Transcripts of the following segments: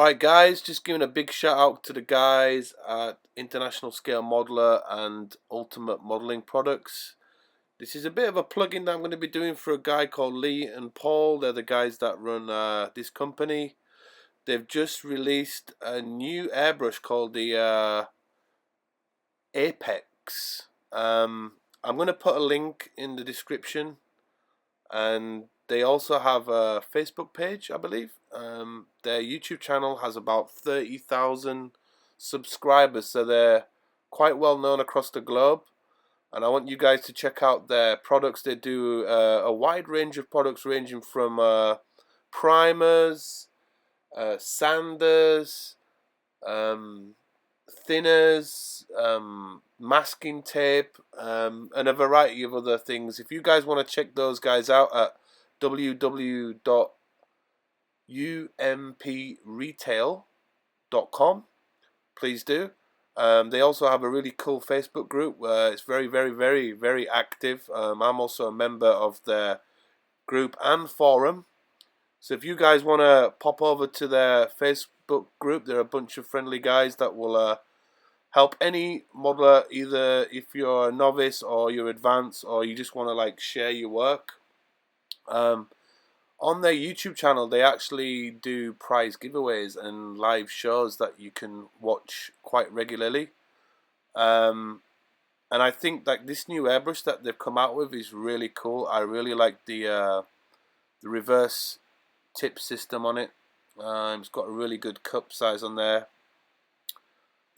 Alright guys, just giving a big shout out to the guys at International Scale Modeler and Ultimate Modeling Products. This is a bit of a plug-in that I'm going to be doing for a guy called Lee and Paul. They're the guys that run this company. They've just released a new airbrush called the Apex. I'm going to put a link in the description, and they also have a Facebook page, I believe. Their YouTube channel has about 30,000 subscribers, so they're quite well known across the globe. And I want you guys to check out their products. They do a wide range of products, ranging from primers, sanders, thinners, masking tape, and a variety of other things. If you guys want to check those guys out at www.umpretail.com, please do. They also have a really cool Facebook group where it's very active. I'm also a member of their group and forum. So if you guys want to pop over to their Facebook group, they're a bunch of friendly guys that will help any modeler, either if you're a novice or you're advanced or you just want to like share your work. On their YouTube channel, they actually do prize giveaways and live shows that you can watch quite regularly. And I think like this new airbrush that they've come out with is really cool. I really like the reverse tip system on it. It's got a really good cup size on there.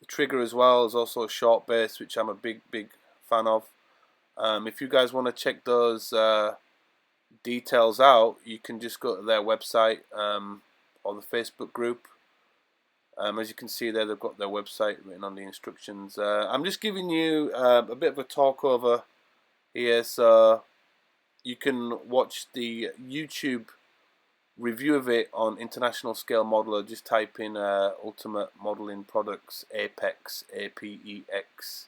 The trigger as well is also a short base, which I'm a big fan of. If you guys want to check those details out, you can just go to their website or the Facebook group. As you can see there, they've got their website written on the instructions. I'm just giving you a bit of a talk over here, so you can watch the YouTube review of it on International Scale Modeler. Just type in Ultimate Modeling Products Apex, APEX.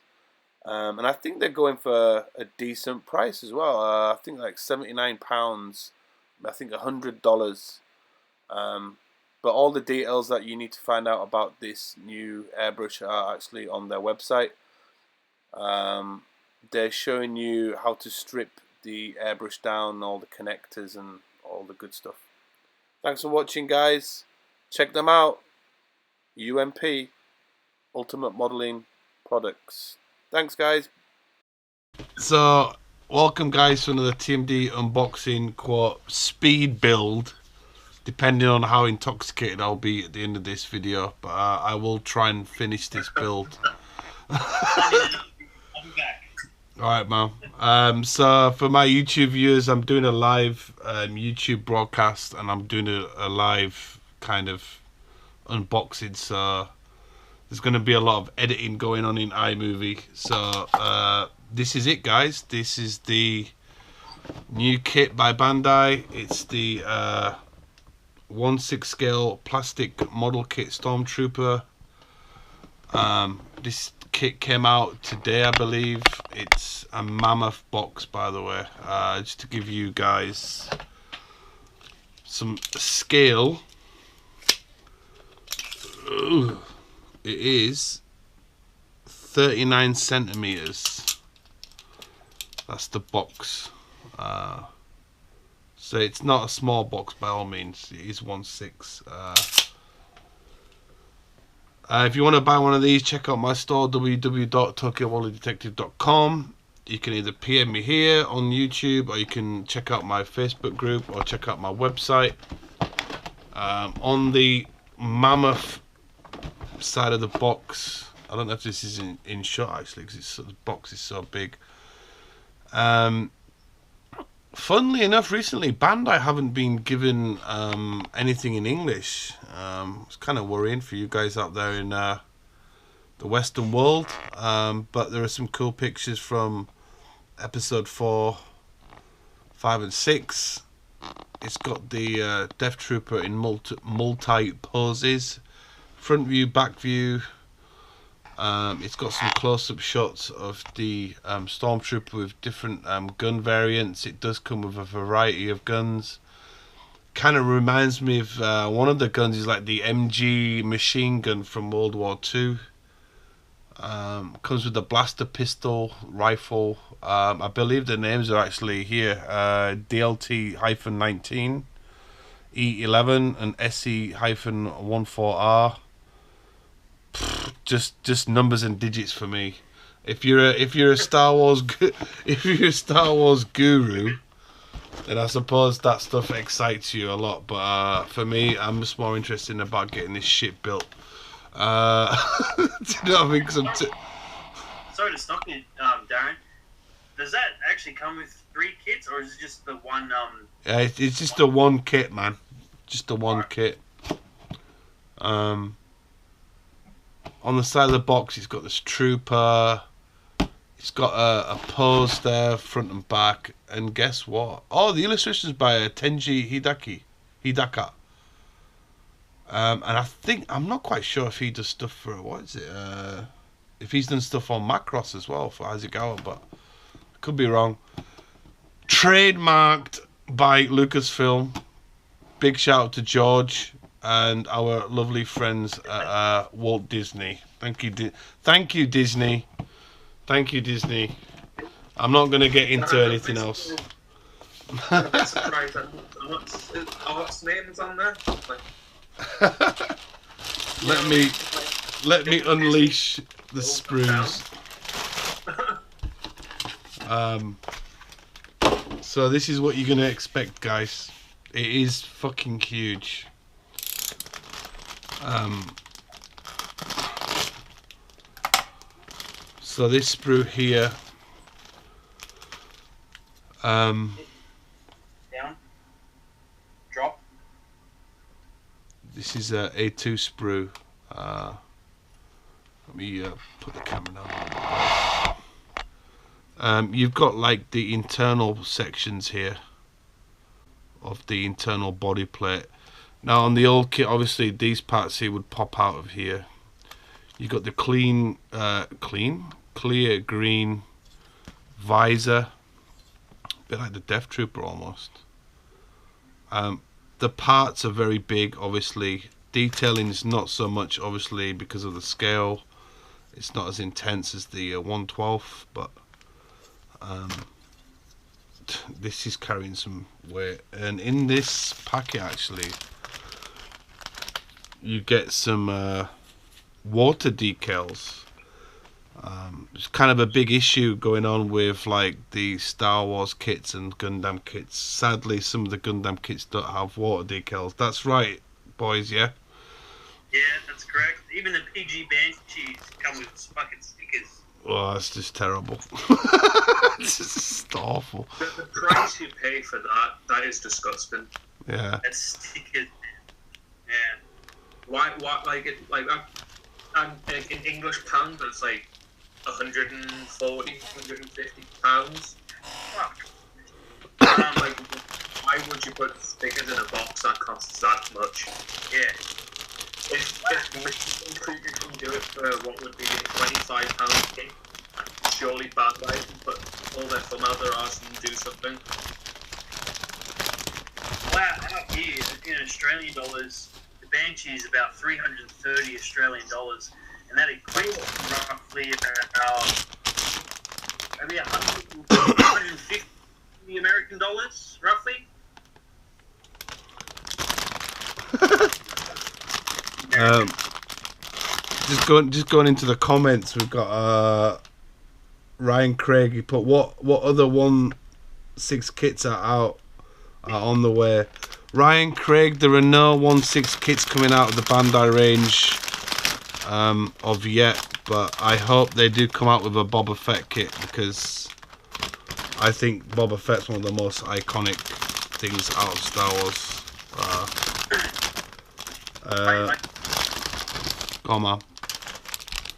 And I think they're going for a decent price as well. I think like £79. I think $100. But all the details that you need to find out about this new airbrush are actually on their website. They're showing you how to strip the airbrush down, all the connectors and all the good stuff. Thanks for watching, guys. Check them out. UMP, Ultimate Modeling Products. Thanks, guys. So, welcome, guys, to another TMD unboxing quote speed build. Depending on how intoxicated I'll be at the end of this video, but I will try and finish this build. I'll be back. Alright, man. So for my YouTube viewers, I'm doing a live YouTube broadcast, and I'm doing a live kind of unboxing, so there's going to be a lot of editing going on in iMovie. So this is it, guys. This is the new kit by Bandai. It's the 1/6 scale plastic model kit Stormtrooper. This kit came out today, I believe. It's a mammoth box, by the way. Just to give you guys some scale. Ooh, it is 39 centimeters. That's the box. So it's not a small box by all means. It is 1/6. If you want to buy one of these, check out my store, www.tokyowallydetective.com. You can either PM me here on YouTube, or you can check out my Facebook group, or check out my website. On the mammoth side of the box, I don't know if this is in shot actually, because the box is so big. Funnily enough, recently Bandai haven't been given anything in English. It's kind of worrying for you guys out there in the Western world. But there are some cool pictures from episode 4, 5, and 6. It's got the Death Trooper in multi poses, front view, back view. It's got some close-up shots of the Stormtrooper with different gun variants. It does come with a variety of guns. kind of reminds me of one of the guns is like the MG machine gun from World War II. Comes with a blaster pistol, rifle. I believe the names are actually here. DLT-19, E11, and SE-14R. Just numbers and digits for me. If you're a Star Wars guru, then I suppose that stuff excites you a lot. But for me, I'm just more interested about getting this shit built. Do you know what I mean? Sorry to stop you, Darren. Does that actually come with 3 kits, or is it just the one? It's just the one kit, man. Just the one kit. On the side of the box, it's got this trooper. It's got a pose there, front and back. And guess what? Oh, the illustrations by Tenji Hidaka. And I think, I'm not quite sure if he does stuff for, what is it? If he's done stuff on Macross as well for Aizawa, but I could be wrong. Trademarked by Lucasfilm. Big shout out to George and our lovely friends at Walt Disney. Thank you, Disney. Thank you, Disney. I'm not going to get into anything else. I'm a bit surprised at what's names on there. Let me unleash the sprues. So this is what you're gonna expect, guys. It is fucking huge. So this sprue here. Down. Drop. This is a A2 sprue. Let me put the camera down. You've got like the internal sections here of the internal body plate. Now on the old kit, obviously these parts here would pop out of here. You've got the clear green visor, a bit like the Death Trooper almost. The parts are very big, obviously. Detailing is not so much, obviously, because of the scale. It's not as intense as the 1/12, but this is carrying some weight. And in this packet, actually, you get some water decals. There's kind of a big issue going on with like the Star Wars kits and Gundam kits. Sadly, some of the Gundam kits don't have water decals. That's right, boys, yeah? Yeah, that's correct. Even the PG Banshees come with fucking stickers. Oh, that's just terrible. It's just awful. The price you pay for that is disgusting. Yeah. That's stickers. Yeah. Why in English pounds, it's like 140, 150 pounds. Fuck. Like, why would you put stickers in a box that costs that much? Yeah. If Stormtrooper can do it for what would be a £25 kit, surely Bandai can put all their thumb out their arse and do something. Wow, out here in Australian dollars, the Banshee is about 330 Australian dollars, and that equates to roughly about maybe 150 American dollars, roughly. Just going into the comments, we've got Ryan Craig. He put what other 1/6 kits are on the way. Ryan Craig, there are no 1/6 kits coming out of the Bandai range of yet, but I hope they do come out with a Boba Fett kit, because I think Boba Fett's one of the most iconic things out of Star Wars. Go on, man.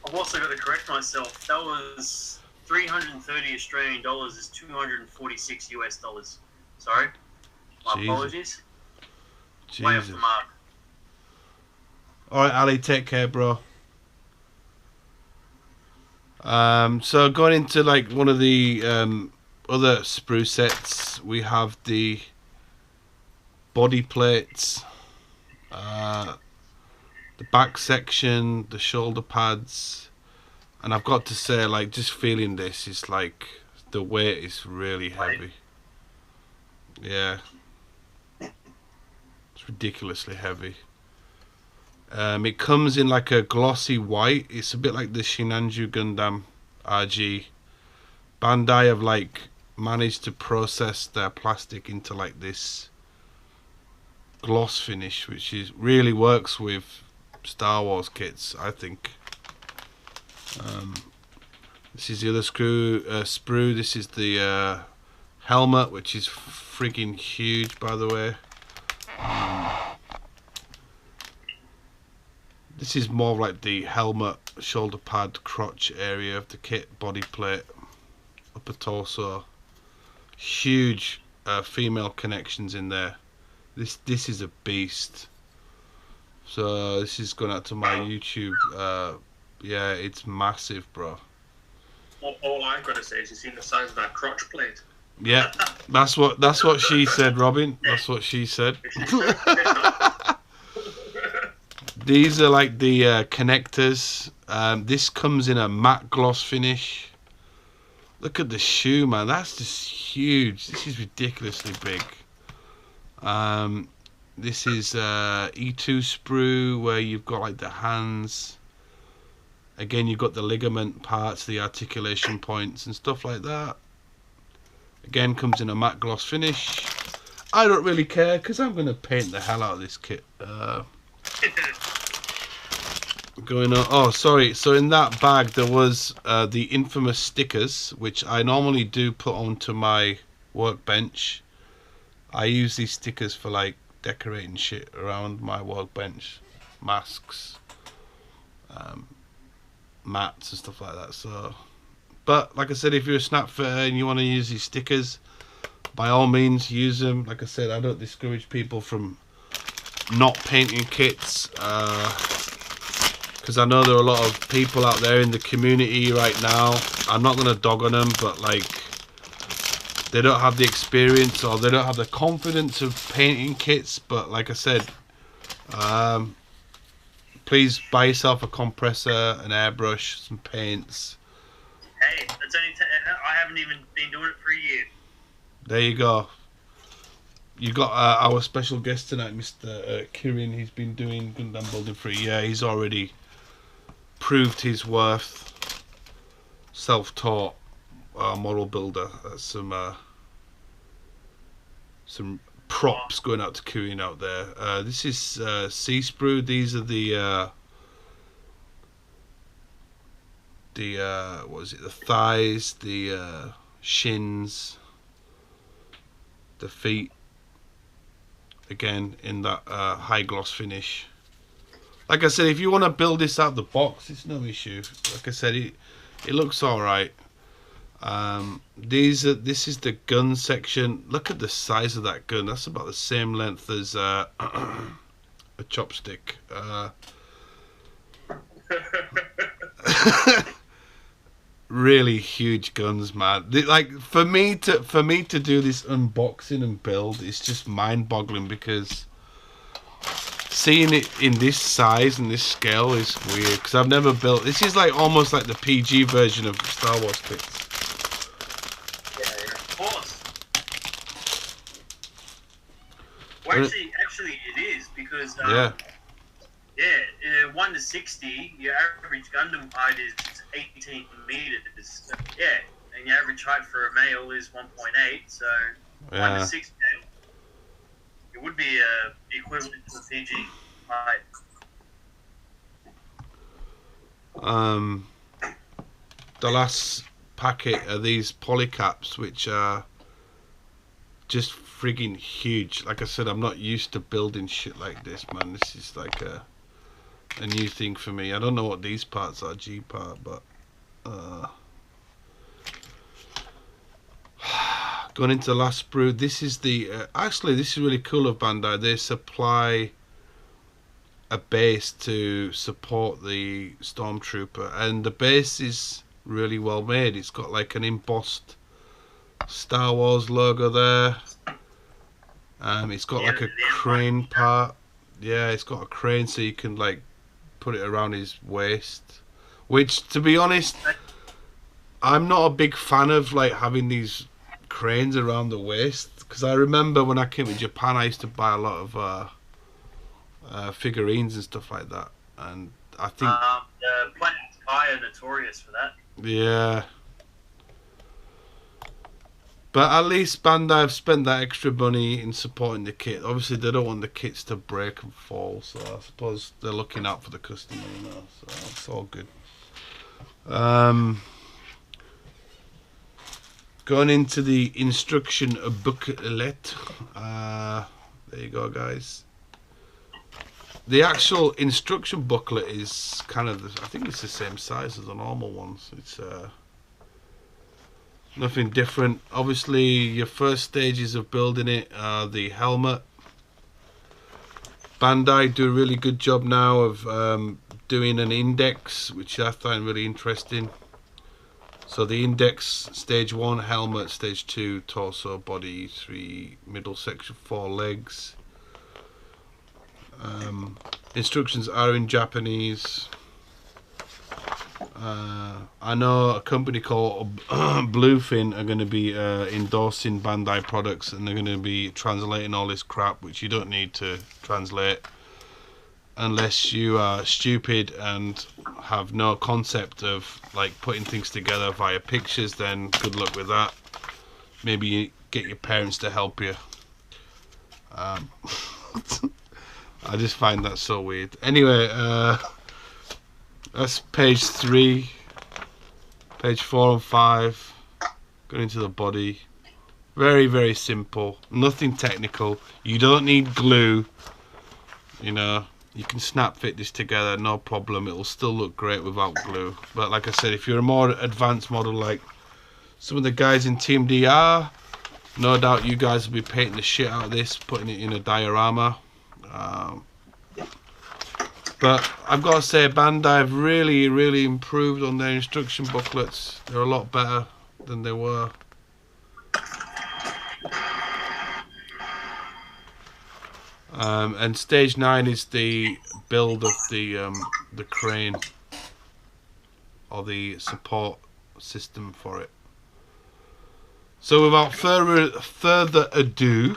I've also got to correct myself. That was 330 Australian dollars is 246 US dollars. Sorry. My Jesus. apologies. Way off Jesus. the mark. Alright, Ali, take care, bro. So going into like one of the other sprue sets, we have the body plates, the back section, the shoulder pads, and I've got to say, like, just feeling this is like the weight is really heavy. Yeah, it's ridiculously heavy. It comes in like a glossy white. It's a bit like the Shinanju Gundam RG. Bandai have like managed to process their plastic into like this gloss finish, which is really works with Star Wars kits, I think. This is the other sprue. This is the helmet, which is friggin' huge, by the way. This is more like the helmet, shoulder pad, crotch area of the kit, body plate, upper torso. Huge female connections in there. This is a beast. So this is going out to my YouTube. Yeah, it's massive, bro. All I've got to say is, you seen the size of that crotch plate? Yeah, that's what she said, Robin. That's what she said. These are like the connectors. This comes in a matte gloss finish. Look at the shoe, man. That's just huge. This is ridiculously big. This is E2 sprue, where you've got like the hands. Again, you've got the ligament parts, the articulation points and stuff like that. Again, comes in a matte gloss finish. I don't really care because I'm going to paint the hell out of this kit. Going on. Oh, sorry. So in that bag there was the infamous stickers, which I normally do put onto my workbench. I use these stickers for like decorating shit around my workbench, masks, mats and stuff like that. So, but like I said, if you're a snap fitter and you want to use these stickers, by all means use them. Like I said, I don't discourage people from not painting kits, because I know there are a lot of people out there in the community right now. I'm not going to dog on them, but like, they don't have the experience or they don't have the confidence of painting kits. But like I said, please buy yourself a compressor, an airbrush, some paints. Hey, it's only I haven't even been doing it for a year. There you go. You got our special guest tonight, Mr. Kirin. He's been doing Gundam building for a year. He's already proved his worth. Self-taught model builder. That's some props going out to Kirin out there. This is C sprue. These are the what is it? The thighs, the shins, the feet. Again, in that high gloss finish. Like I said, if you want to build this out of the box, it's no issue. Like I said, it looks all right. This is the gun section. Look at the size of that gun. That's about the same length as a chopstick. Really huge guns, man. Like for me to do this unboxing and build, it's just mind-boggling, because seeing it in this size and this scale is weird, because I've never built. This is like almost like the PG version of Star Wars kits. Yeah, of course. Well, actually, it is, because Yeah. 1 to 60, your average Gundam height is 18 meters. Yeah, and your average height for a male is 1.8. So 1 Yeah. to 60, it would be equivalent to a PG height. The last packet are these polycaps, which are just friggin' huge. Like I said, I'm not used to building shit like this, man. This is like a new thing for me. I don't know what these parts are, G part, but going into the last sprue. This is the actually, this is really cool of Bandai. They supply a base to support the Stormtrooper, and the base is really well made. It's got like an embossed Star Wars logo there, It's got Yeah, like a the crane Empire. part. Yeah, it's got a crane so you can like put it around his waist. Which, to be honest, I'm not a big fan of like having these cranes around the waist, because I remember when I came to Japan, I used to buy a lot of figurines and stuff like that, and I think The Planet Sky are notorious for that. yeah. But at least Bandai have spent that extra money in supporting the kit. Obviously, they don't want the kits to break and fall, so I suppose they're looking out for the customer, you know. So it's all good. Going into the instruction booklet. There you go, guys. The actual instruction booklet is kind of, I think it's the same size as the normal ones. It's nothing different. Obviously, your first stages of building it are the helmet. Bandai do a really good job now of doing an index, which I find really interesting. So the index, stage 1, helmet, stage 2, torso, body, 3, middle section, 4 legs. Instructions are in Japanese. I know a company called Bluefin are going to be endorsing Bandai products, and they're going to be translating all this crap, which you don't need to translate unless you are stupid and have no concept of like putting things together via pictures. Then good luck with that. Maybe you get your parents to help you. I just find that so weird. Anyway, that's page 3, page 4 and 5. Going into the body. Very, very simple. Nothing technical. You don't need glue. You know, you can snap fit this together, no problem. It'll still look great without glue. But like I said, if you're a more advanced model like some of the guys in Team DR, no doubt you guys will be painting the shit out of this, putting it in a diorama. But I've got to say, Bandai have really, really improved on their instruction booklets. They're a lot better than they were. And stage 9 is the build of the crane, or the support system for it. So without further ado,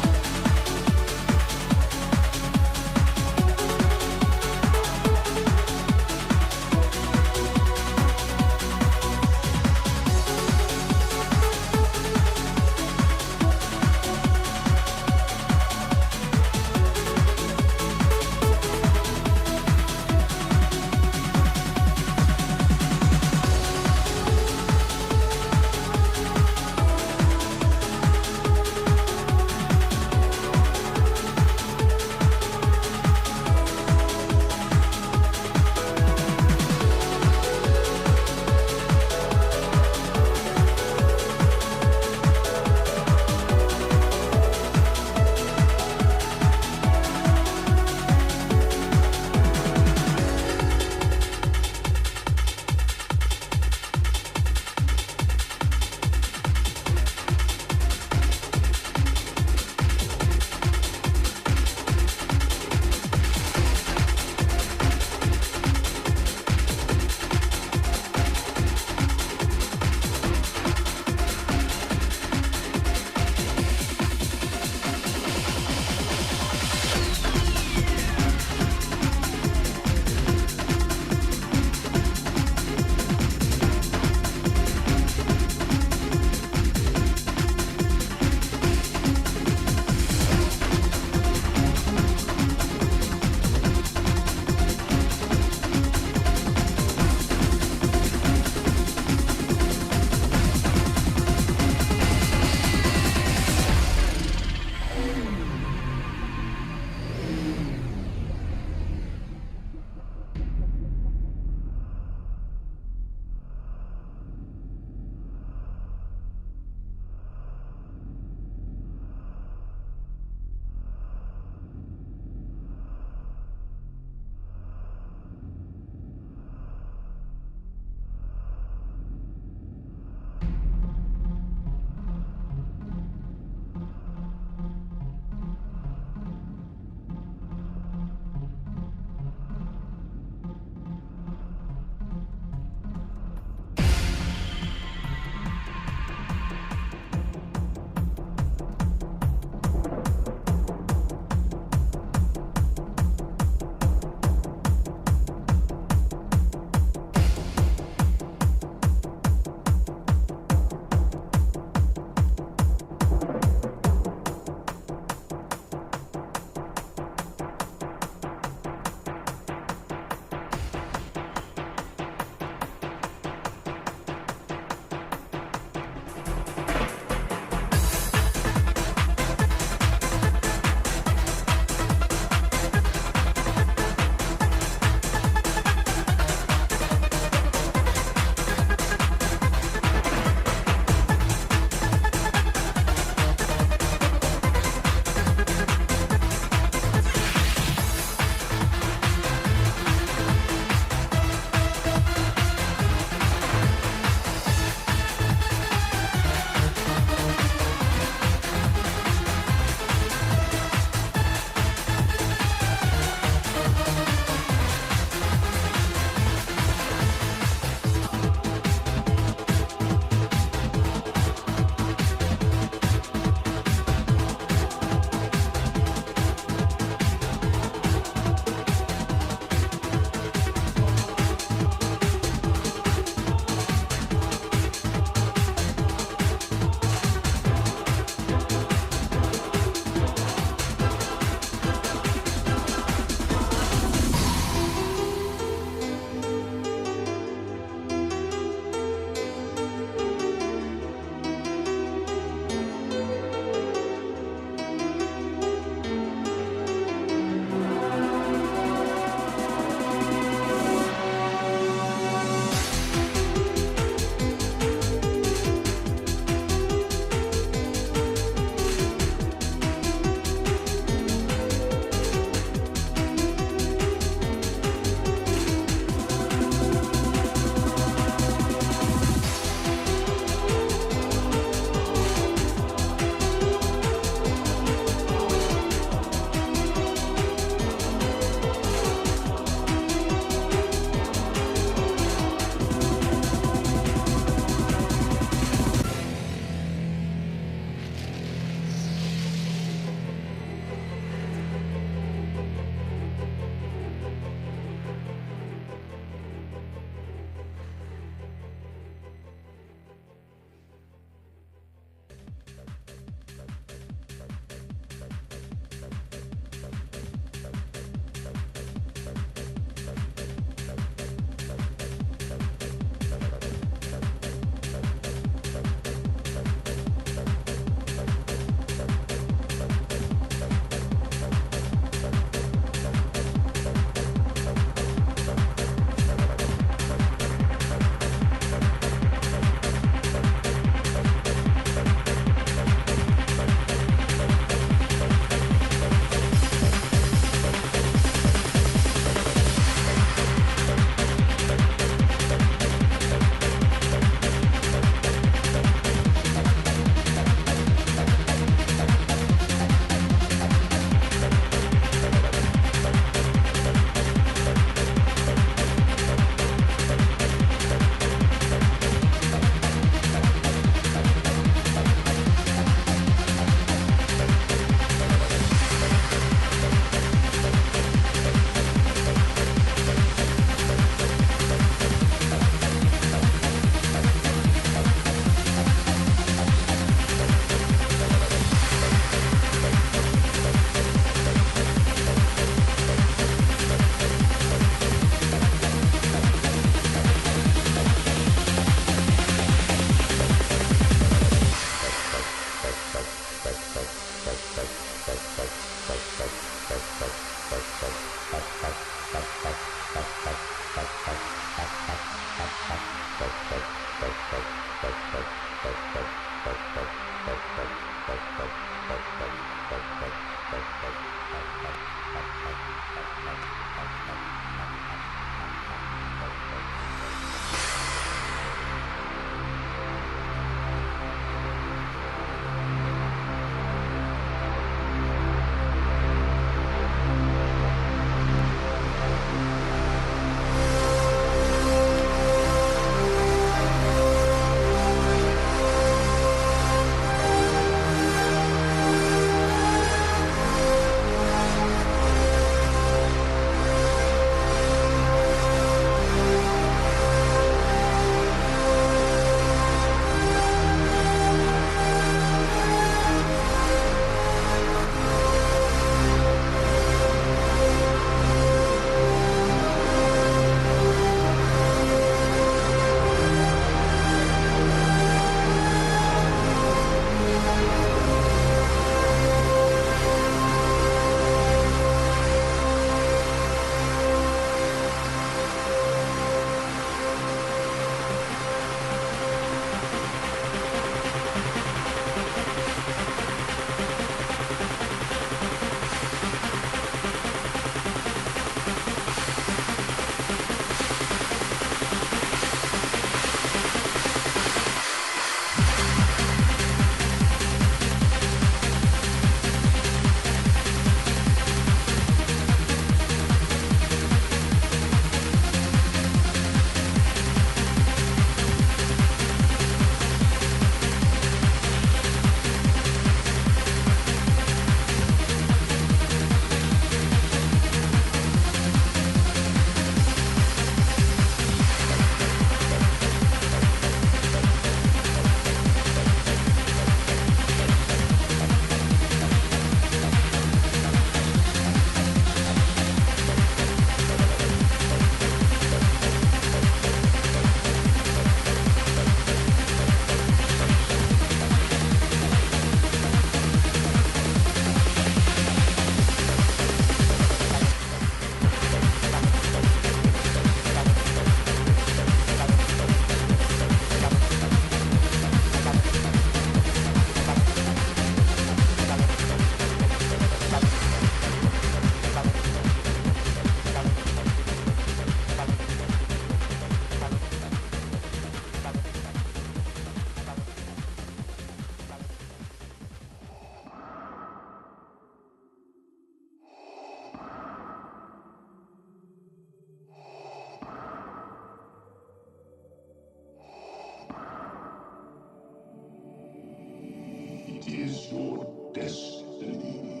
It is your destiny.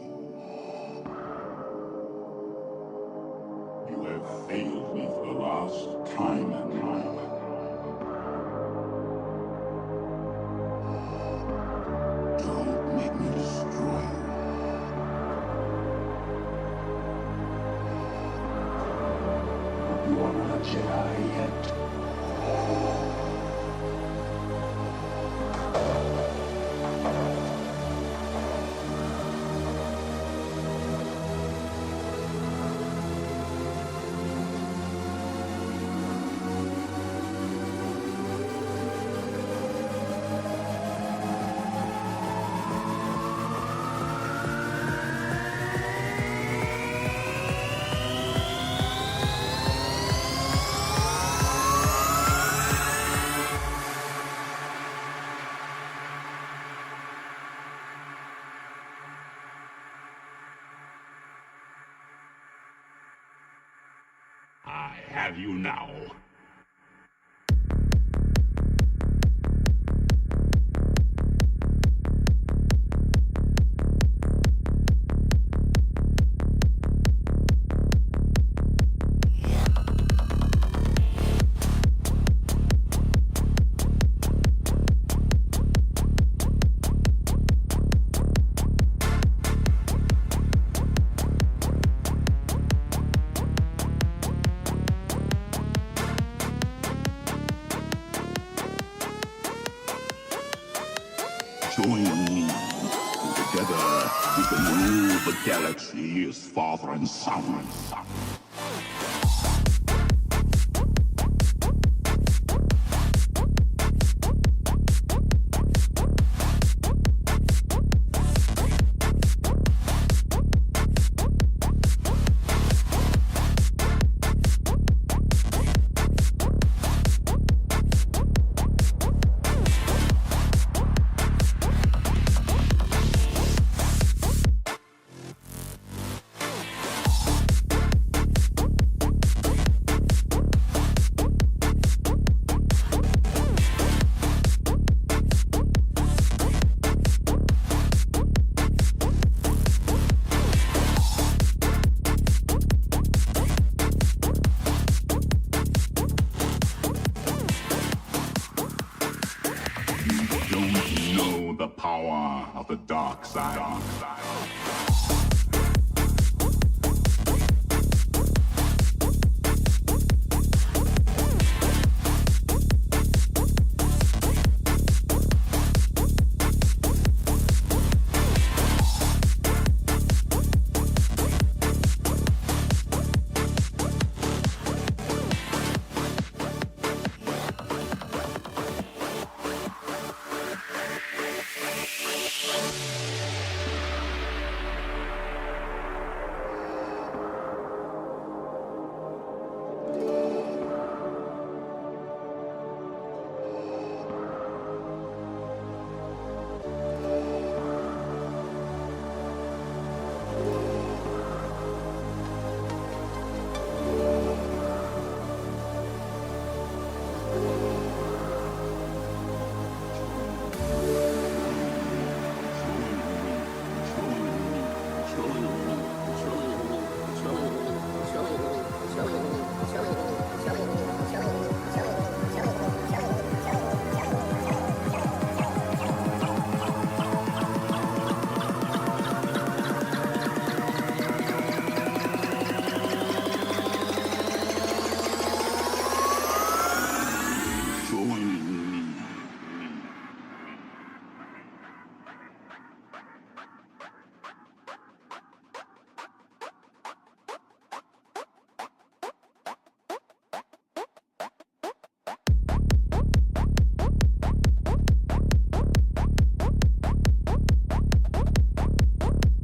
You have failed me for the last time and time. Don't make me destroy you. You are not a Jedi yet. I have you now. Join me, and together we can rule the galaxy as father and son. power of the dark side.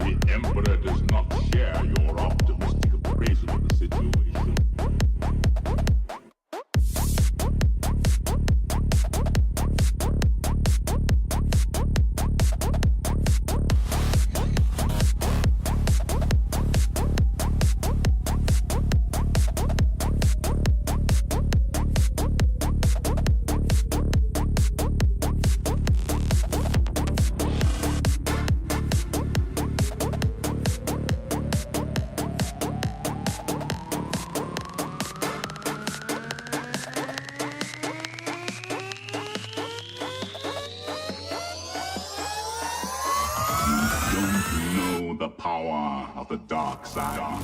The Emperor does not share your optimistic appraisal of the situation. You don't know the power of the dark side.